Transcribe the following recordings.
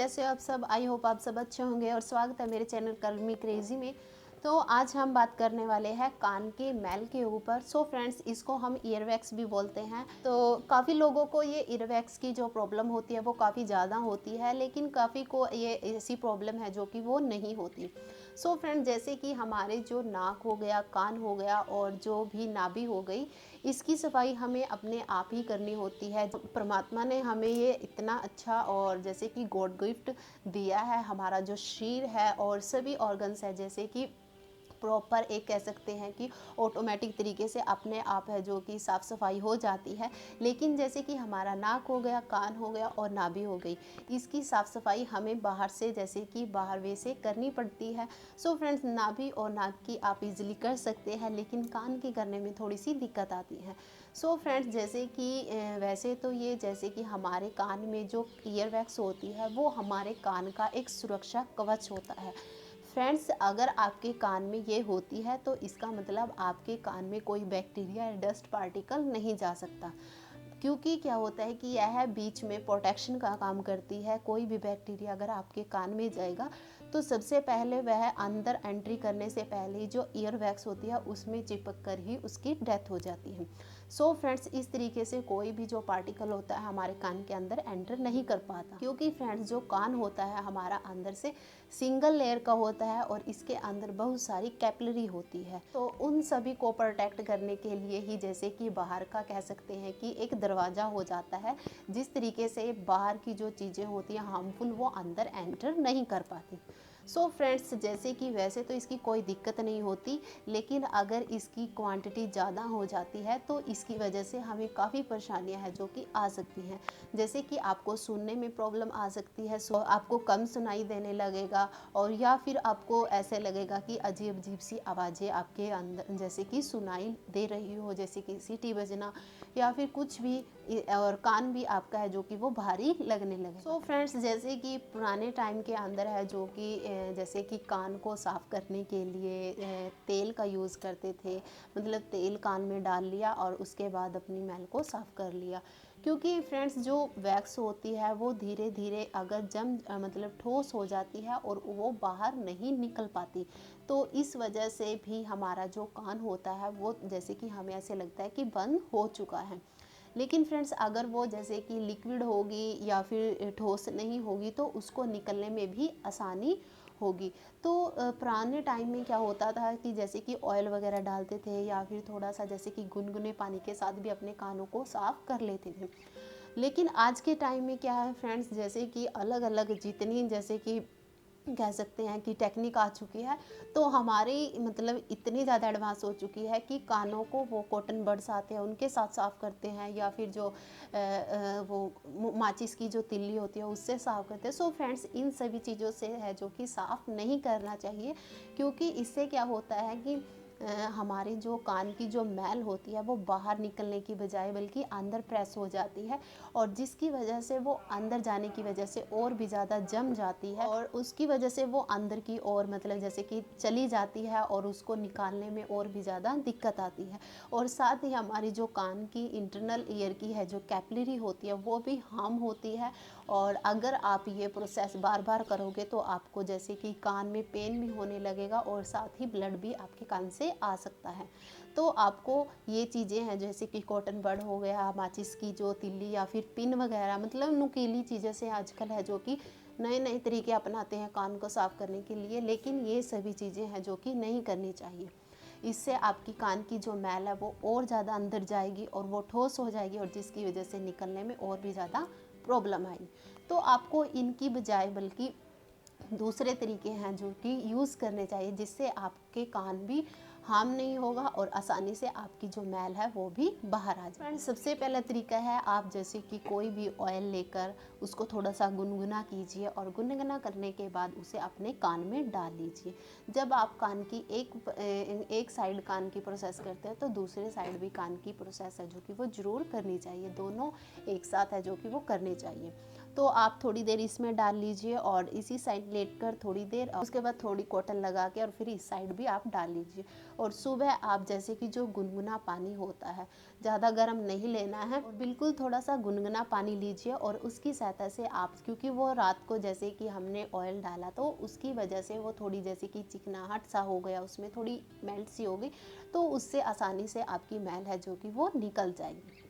कैसे हो आप सब। आई होप आप सब अच्छे होंगे और स्वागत है मेरे चैनल कलमी क्रेजी में। तो आज हम बात करने वाले हैं कान के मैल के ऊपर। सो फ्रेंड्स, इसको हम ईयरवैक्स भी बोलते हैं। तो काफ़ी लोगों को ये ईयरवैक्स की जो प्रॉब्लम होती है वो काफ़ी ज़्यादा होती है, लेकिन काफ़ी को ये ऐसी प्रॉब्लम है जो कि वो नहीं होती। सो फ्रेंड्स, जैसे कि हमारे जो नाक हो गया, कान हो गया और जो भी नाभि हो गई, इसकी सफाई हमें अपने आप ही करनी होती है। परमात्मा ने हमें ये इतना अच्छा और जैसे कि गॉड गिफ्ट दिया है। हमारा जो शरीर है और सभी ऑर्गन्स है जैसे कि प्रॉपर एक कह सकते हैं कि ऑटोमेटिक तरीके से अपने आप है जो कि साफ़ सफाई हो जाती है। लेकिन जैसे कि हमारा नाक हो गया, कान हो गया और नाभि हो गई, इसकी साफ़ सफाई हमें बाहर से जैसे कि बाहर वे से करनी पड़ती है। सो फ्रेंड्स, नाभि और नाक की आप इजीली कर सकते हैं, लेकिन कान की करने में थोड़ी सी दिक्कत आती है। सो फ्रेंड्स, जैसे कि वैसे तो ये जैसे कि हमारे कान में जो ईयर वैक्स होती है वो हमारे कान का एक सुरक्षा कवच होता है। फ्रेंड्स, अगर आपके कान में ये होती है तो इसका मतलब आपके कान में कोई बैक्टीरिया या डस्ट पार्टिकल नहीं जा सकता, क्योंकि क्या होता है कि यह बीच में प्रोटेक्शन का काम करती है। कोई भी बैक्टीरिया अगर आपके कान में जाएगा तो सबसे पहले वह अंदर एंट्री करने से पहले ही जो ईयर वैक्स होती है उसमें चिपक कर ही उसकी डेथ हो जाती है। सो फ्रेंड्स, इस तरीके से कोई भी जो पार्टिकल होता है हमारे कान के अंदर एंटर नहीं कर पाता, क्योंकि फ्रेंड्स जो कान होता है हमारा अंदर से सिंगल लेयर का होता है और इसके अंदर बहुत सारी कैपिलरी होती है। तो उन सभी को प्रोटेक्ट करने के लिए ही जैसे कि बाहर का कह सकते हैं कि एक दरवाज़ा हो जाता है, जिस तरीके से बाहर की जो चीज़ें होती हैं हार्मफुल वो अंदर एंटर नहीं कर पाती। सो फ्रेंड्स, जैसे कि वैसे तो इसकी कोई दिक्कत नहीं होती, लेकिन अगर इसकी क्वांटिटी ज़्यादा हो जाती है तो इसकी वजह से हमें काफ़ी परेशानियां हैं जो कि आ सकती हैं। जैसे कि आपको सुनने में प्रॉब्लम आ सकती है, सो आपको कम सुनाई देने लगेगा, और या फिर आपको ऐसे लगेगा कि अजीब अजीब सी आवाज़ें आपके अंदर जैसे कि सुनाई दे रही हो, जैसे कि सीटी बजना या फिर कुछ भी, और कान भी आपका है जो कि वो भारी लगने लगे। सो फ्रेंड्स, जैसे कि पुराने टाइम के अंदर है जो कि जैसे कि कान को साफ़ करने के लिए तेल का यूज़ करते थे। मतलब तेल कान में डाल लिया और उसके बाद अपनी मैल को साफ़ कर लिया, क्योंकि फ्रेंड्स जो वैक्स होती है वो धीरे धीरे अगर जम मतलब ठोस हो जाती है और वो बाहर नहीं निकल पाती, तो इस वजह से भी हमारा जो कान होता है वो जैसे कि हमें ऐसे लगता है कि बंद हो चुका है। लेकिन फ्रेंड्स, अगर वो जैसे कि लिक्विड होगी या फिर ठोस नहीं होगी तो उसको निकलने में भी आसानी होगी। तो पुराने टाइम में क्या होता था कि जैसे कि ऑयल वगैरह डालते थे या फिर थोड़ा सा जैसे कि गुनगुने पानी के साथ भी अपने कानों को साफ़ कर लेते थे। लेकिन आज के टाइम में क्या है फ्रेंड्स, जैसे कि अलग अलग जितनी जैसे कि कह सकते हैं कि टेक्निक आ चुकी है, तो हमारी मतलब इतनी ज़्यादा एडवांस हो चुकी है कि कानों को वो कॉटन बड्स आते हैं उनके साथ साफ़ करते हैं, या फिर जो वो माचिस की जो तिल्ली होती है उससे साफ़ करते हैं। सो फ्रेंड्स, इन सभी चीज़ों से है जो कि साफ़ नहीं करना चाहिए, क्योंकि इससे क्या होता है कि हमारी जो कान की जो मैल होती है वो बाहर निकलने की बजाय बल्कि अंदर प्रेस हो जाती है, और जिसकी वजह से वो अंदर जाने की वजह से और भी ज़्यादा जम जाती है, और उसकी वजह से वो अंदर की ओर मतलब जैसे कि चली जाती है और उसको निकालने में और भी ज़्यादा दिक्कत आती है। और साथ ही हमारी जो कान की इंटरनल ईयर की है जो कैपिलरी होती है वो भी हार्म होती है, और अगर आप ये प्रोसेस बार बार करोगे तो आपको जैसे कि कान में पेन भी होने लगेगा और साथ ही ब्लड भी आपके कान से आ सकता है। तो आपको ये चीज़ें हैं जैसे कि कॉटन बड हो गया, माचिस की जो तिल्ली या फिर पिन वगैरह, मतलब नुकीली चीज़ें से आजकल है जो कि नए नए तरीके अपनाते हैं कान को साफ़ करने के लिए, लेकिन ये सभी चीज़ें हैं जो कि नहीं करनी चाहिए। इससे आपकी कान की जो मैल है वो और ज़्यादा अंदर जाएगी और वो ठोस हो जाएगी, और जिसकी वजह से निकलने में और भी ज़्यादा प्रॉब्लम आएगी। तो आपको इनकी बजाय बल्कि दूसरे तरीके हैं जो कि यूज़ करने चाहिए, जिससे आपके कान भी हार्म नहीं होगा और आसानी से आपकी जो मैल है वो भी बाहर आ जाए। फ्रेंड्स, सबसे पहला तरीका है, आप जैसे कि कोई भी ऑयल लेकर उसको थोड़ा सा गुनगुना कीजिए, और गुनगुना करने के बाद उसे अपने कान में डाल लीजिए। जब आप कान की एक साइड कान की प्रोसेस करते हैं तो दूसरे साइड भी कान की प्रोसेस है जो कि वो ज़रूर करनी चाहिए, दोनों एक साथ है जो कि वो करनी चाहिए। तो आप थोड़ी देर इसमें डाल लीजिए और इसी साइड लेट कर थोड़ी देर, उसके बाद थोड़ी कॉटन लगा के और फिर इस साइड भी आप डाल लीजिए। और सुबह आप जैसे कि जो गुनगुना पानी होता है, ज़्यादा गर्म नहीं लेना है, और बिल्कुल थोड़ा सा गुनगुना पानी लीजिए और उसकी सहायता से आप, क्योंकि वो रात को जैसे कि हमने ऑयल डाला तो उसकी वजह से वो थोड़ी जैसे कि चिकनाहट सा हो गया, उसमें थोड़ी मेल्ट सी हो गई, तो उससे आसानी से आपकी मैल है जो कि वो निकल जाएगी।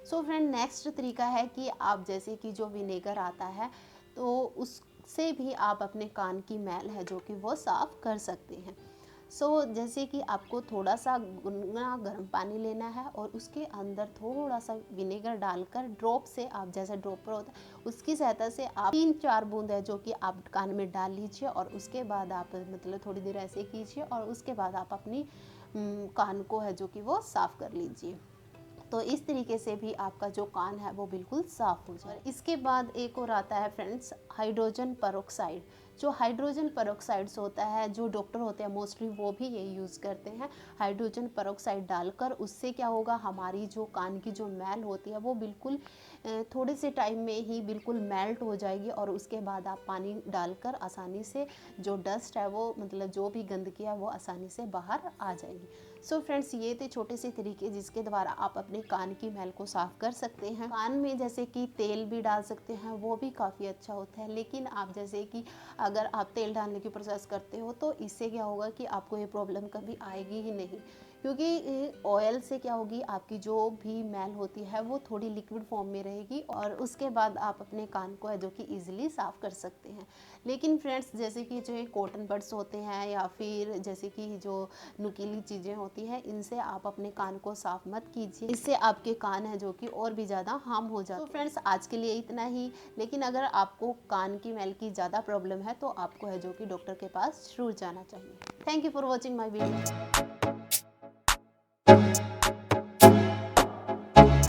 सो फ्रेंड, नेक्स्ट तरीका है कि आप जैसे कि जो विनेगर आता है तो उससे भी आप अपने कान की मैल है जो कि वो साफ़ कर सकते हैं। जैसे कि आपको थोड़ा सा गुनगुना गर्म पानी लेना है और उसके अंदर थोड़ा सा विनेगर डालकर ड्रॉप से, आप जैसे ड्रॉपर होता है उसकी सहायता से आप 3-4 बूंद है जो कि आप कान में डाल लीजिए और उसके बाद आप मतलब थोड़ी देर ऐसे कीजिए और उसके बाद आप अपनी कान को है जो कि वो साफ़ कर लीजिए। तो इस तरीके से भी आपका जो कान है वो बिल्कुल साफ़ हो जाए। इसके बाद एक और आता है फ्रेंड्स, हाइड्रोजन पेरोक्साइड। जो हाइड्रोजन पेरोक्साइड्स होता है, जो डॉक्टर होते हैं मोस्टली वो भी ये यूज़ करते हैं। हाइड्रोजन पेरोक्साइड डालकर उससे क्या होगा, हमारी जो कान की जो मैल होती है वो बिल्कुल थोड़े से टाइम में ही बिल्कुल मेल्ट हो जाएगी और उसके बाद आप पानी डालकर आसानी से जो डस्ट है वो, मतलब जो भी गंदगी है वो आसानी से बाहर आ जाएगी। फ्रेंड्स, ये थे छोटे से तरीके जिसके द्वारा आप अपने कान की मैल को साफ़ कर सकते हैं। कान में जैसे कि तेल भी डाल सकते हैं, वो भी काफ़ी अच्छा होता है, लेकिन आप जैसे कि अगर आप तेल डालने की प्रोसेस करते हो तो इससे क्या होगा कि आपको ये प्रॉब्लम कभी आएगी ही नहीं, क्योंकि ऑयल से क्या होगी, आपकी जो भी मैल होती है वो थोड़ी लिक्विड फॉर्म में रहेगी और उसके बाद आप अपने कान को है जो कि ईजिली साफ़ कर सकते हैं। लेकिन फ्रेंड्स, जैसे कि जो कॉटन बड्स होते हैं या फिर जैसे कि जो नुकीली चीज़ें होती हैं, इनसे आप अपने कान को साफ़ मत कीजिए, इससे आपके कान है जो कि और भी ज़्यादा हार्म हो जाते हैं। तो फ्रेंड्स, आज के लिए इतना ही, लेकिन अगर आपको कान की मैल की ज़्यादा प्रॉब्लम है तो आपको है जो कि डॉक्टर के पास ज़रूर जाना चाहिए। Thank you for watching my video.